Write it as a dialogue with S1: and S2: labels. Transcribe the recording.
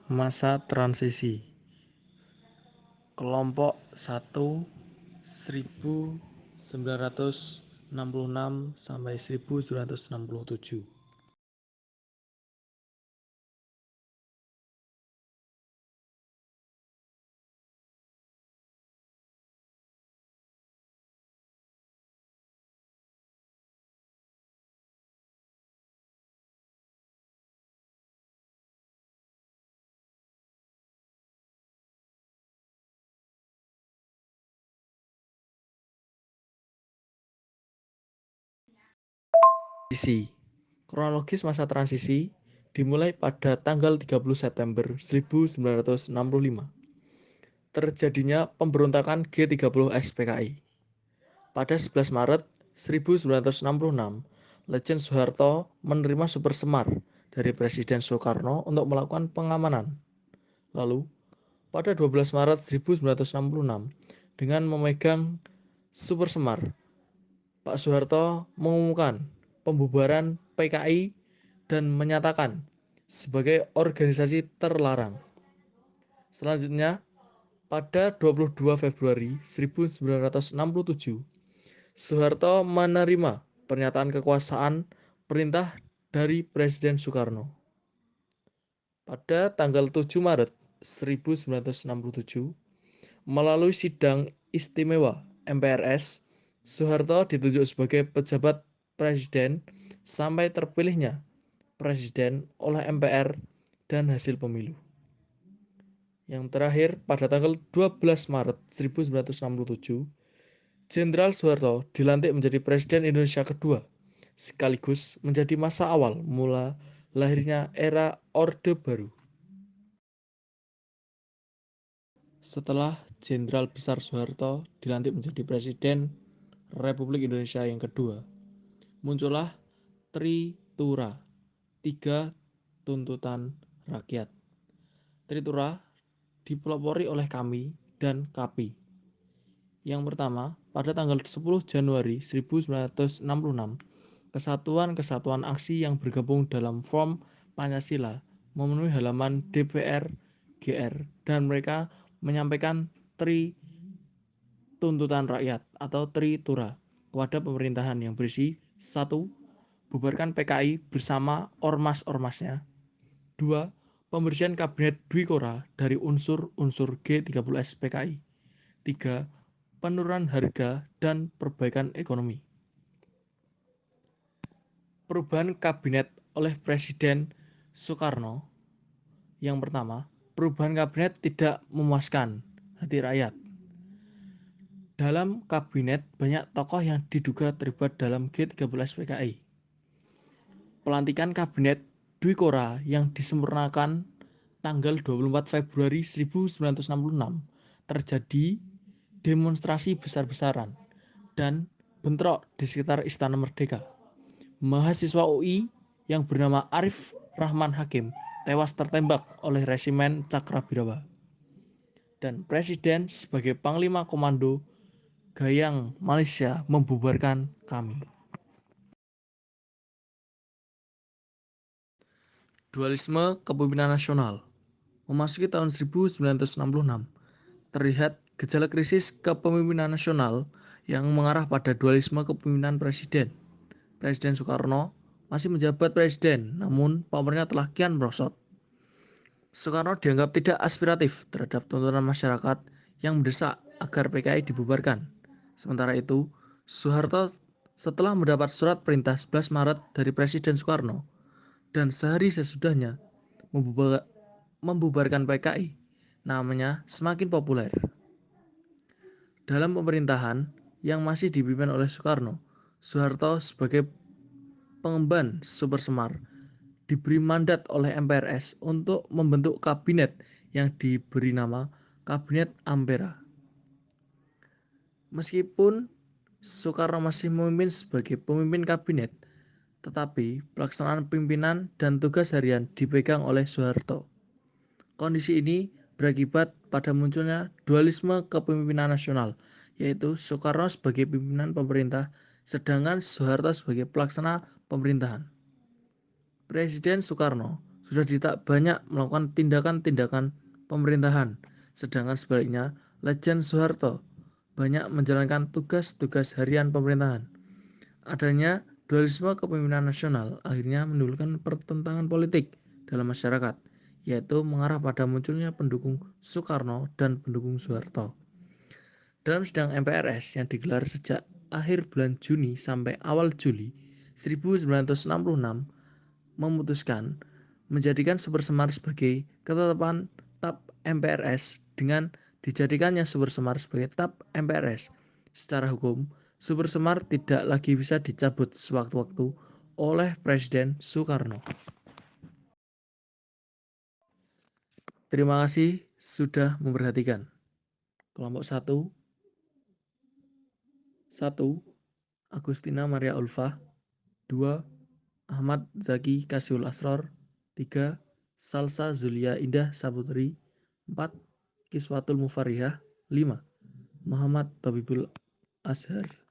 S1: Masa transisi kelompok 1 1966 sampai 1967. Kronologis masa transisi dimulai pada tanggal 30 September 1965. Terjadinya pemberontakan G30S PKI. Pada 11 Maret 1966, Letjen Soeharto menerima Super Semar dari Presiden Soekarno untuk melakukan pengamanan. Lalu, pada 12 Maret 1966, dengan memegang Super Semar, Pak Soeharto mengumumkan pembubaran PKI dan menyatakan sebagai organisasi terlarang. Selanjutnya, pada 22 Februari 1967, Soeharto menerima pernyataan kekuasaan perintah dari Presiden Soekarno. Pada tanggal 7 Maret 1967, melalui sidang istimewa MPRS, Soeharto ditunjuk sebagai pejabat presiden sampai terpilihnya presiden oleh MPR dan hasil pemilu. Yang terakhir, pada tanggal 12 Maret 1967, Jenderal Soeharto dilantik menjadi Presiden Indonesia kedua, sekaligus menjadi masa awal mula lahirnya era Orde Baru. Setelah Jenderal Besar Soeharto dilantik menjadi Presiden Republik Indonesia yang kedua, muncullah Tritura, 3 tuntutan rakyat. Tritura dipelopori oleh kami dan KAPI. Yang pertama, pada tanggal 10 Januari 1966, kesatuan-kesatuan aksi yang bergabung dalam Front Pancasila memenuhi halaman DPR GR dan mereka menyampaikan tuntutan rakyat atau Tritura kepada pemerintahan yang berisi 1. Bubarkan PKI bersama ormas-ormasnya. 2. Pembersihan Kabinet Dwikora dari unsur-unsur G30S PKI. 3. Penurunan harga dan perbaikan ekonomi. Perubahan kabinet oleh Presiden Soekarno. Yang pertama, perubahan kabinet tidak memuaskan hati rakyat. Dalam kabinet banyak tokoh yang diduga terlibat dalam G30S PKI. Pelantikan kabinet Dwikora yang disempurnakan tanggal 24 Februari 1966 terjadi demonstrasi besar-besaran dan bentrok di sekitar Istana Merdeka. Mahasiswa UI yang bernama Arif Rahman Hakim tewas tertembak oleh resimen Cakrabirawa. Dan Presiden sebagai Panglima Komando Gayang Malaysia membubarkan kami. Dualisme kepemimpinan nasional. Memasuki tahun 1966, terlihat gejala krisis kepemimpinan nasional yang mengarah pada dualisme kepemimpinan presiden. Presiden Soekarno masih menjabat presiden, namun pemerintah telah kian merosot. Soekarno dianggap tidak aspiratif terhadap tuntutan masyarakat yang mendesak agar PKI dibubarkan. Sementara itu, Soeharto setelah mendapat surat perintah 11 Maret dari Presiden Soekarno dan sehari sesudahnya membubarkan PKI, namanya semakin populer. Dalam pemerintahan yang masih dipimpin oleh Soekarno, Soeharto sebagai pengemban Super Semar diberi mandat oleh MPRS untuk membentuk kabinet yang diberi nama Kabinet Ampera. Meskipun Soekarno masih memimpin sebagai pemimpin kabinet, tetapi pelaksanaan pimpinan dan tugas harian dipegang oleh Soeharto. Kondisi ini berakibat pada munculnya dualisme kepemimpinan nasional, yaitu Soekarno sebagai pimpinan pemerintah, sedangkan Soeharto sebagai pelaksana pemerintahan. Presiden Soekarno sudah tidak banyak melakukan tindakan-tindakan pemerintahan, sedangkan sebaliknya Lejen Soeharto banyak menjalankan tugas-tugas harian pemerintahan. Adanya dualisme kepemimpinan nasional akhirnya menimbulkan pertentangan politik dalam masyarakat, yaitu mengarah pada munculnya pendukung Soekarno dan pendukung Soeharto. Dalam sidang MPRS yang digelar sejak akhir bulan Juni sampai awal Juli 1966 memutuskan menjadikan Super Semar sebagai ketetapan TAP MPRS dengan dijadikannya Super Semar sebagai TAP MPRS. Secara hukum, Super Semar tidak lagi bisa dicabut sewaktu-waktu oleh Presiden Soekarno. Terima kasih sudah memperhatikan. Kelompok 1 Agustina Maria Ulfa. 2 Ahmad Zaki Kasiul Asror. 3 Salsa Zulia Indah Saputri. 4 Kiswatul Mufarihah. 5 Muhammad Tabibul Azhar.